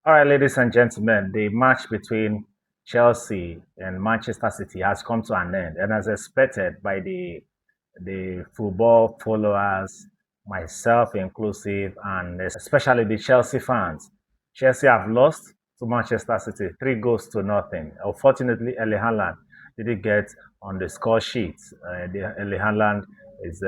All right, ladies and gentlemen, the match between Chelsea and Manchester City has come to an end, and as expected by the football followers, myself inclusive, and especially the Chelsea fans, Chelsea have lost to Manchester City 3 goals to nothing. Unfortunately, Erling Haaland didn't get on the score sheet. Erling Haaland is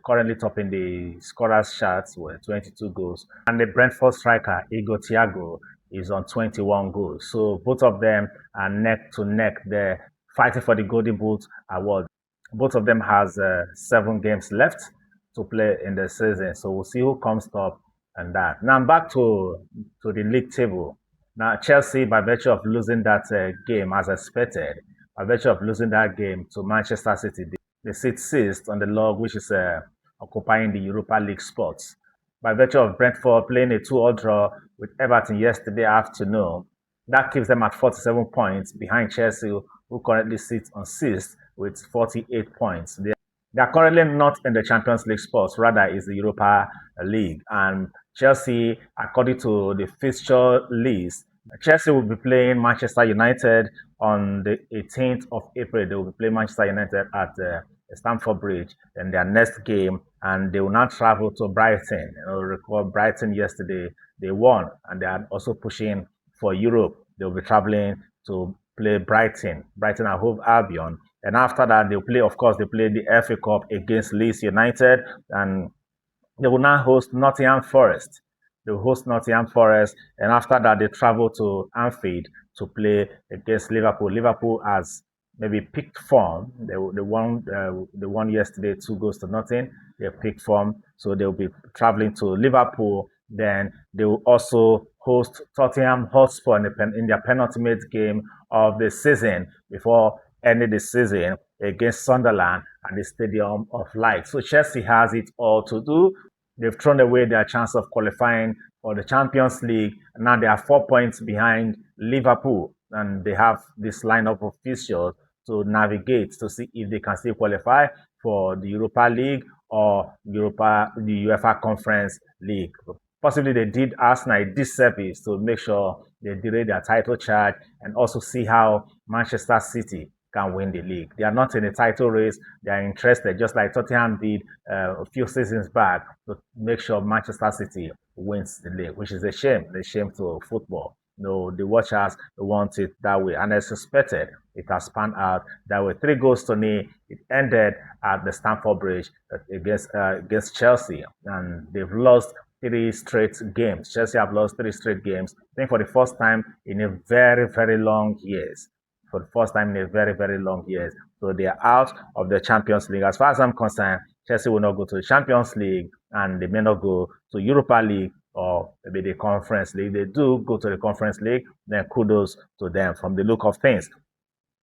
currently topping the scorers charts with 22 goals. And the Brentford striker, Igor Thiago, is on 21 goals. So both of them are neck to neck there, fighting for the Golden Boot award. Both of them has 7 games left to play in the season. So we'll see who comes top and that. Now back to the league table. Now Chelsea, by virtue of losing that game as expected, by virtue of losing that game to Manchester City, they sit sixth on the log, which is occupying the Europa League spots. By virtue of Brentford playing a 2-2 draw with Everton yesterday afternoon, that keeps them at 47 points behind Chelsea, who currently sits on sixth with 48 points. They are currently not in the Champions League spots, rather is the Europa League. And Chelsea, according to the fixture list, Chelsea will be playing Manchester United on the 18th of April. They will be playing Manchester United at Stamford Bridge in their next game, and they will now travel to Brighton. Recall Brighton yesterday, they won, and they are also pushing for Europe. They will be traveling to play Brighton at Hove Albion. And after that, they'll play, of course, they play the FA Cup against Leeds United, and they will now host Nottingham Forest. They will host Nottingham Forest, and after that, they travel to Anfield to play against Liverpool. Liverpool has maybe picked form. They won yesterday 2 goals to nothing. They picked form, so they'll be traveling to Liverpool. Then they will also host Tottenham Hotspur in their penultimate game of the season before ending the season against Sunderland at the Stadium of Light. So Chelsea has it all to do. They've thrown away their chance of qualifying for the Champions League. Now they are 4 points behind Liverpool, and they have this lineup of fixtures to navigate to see if they can still qualify for the Europa League or the UEFA Conference League. Possibly they did Arsenal a disservice to make sure they delay their title charge and also see how Manchester City can win the league. They are not in a title race. They are interested, just like Tottenham did a few seasons back, to make sure Manchester City wins the league, which is a shame to football. No, the watchers want it that way. And as expected, it has panned out that way. 3 goals to 0. It ended at the Stamford Bridge against Chelsea. And they've lost 3 straight games. Chelsea have lost 3 straight games, I think for the first time in a very, very long years. For the first time in a very, very long years. So they are out of the Champions League. As far as I'm concerned, Chelsea will not go to the Champions League, and they may not go to Europa League or maybe the Conference League. They do go to the Conference League, then kudos to them from the look of things.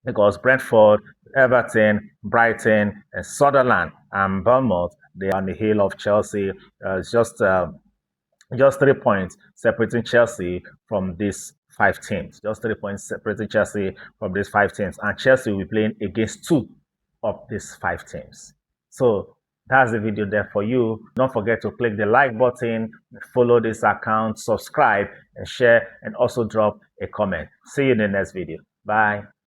Because Brentford, Everton, Brighton, and Sunderland and Bournemouth, they are on the heel of Chelsea. It's just 3 points separating Chelsea from these 5 teams. Just 3 points separating Chelsea from these 5 teams. And Chelsea will be playing against 2 of these 5 teams. So that's the video there for you. Don't forget to click the like button, follow this account, subscribe, and share, and also drop a comment. See you in the next video. Bye.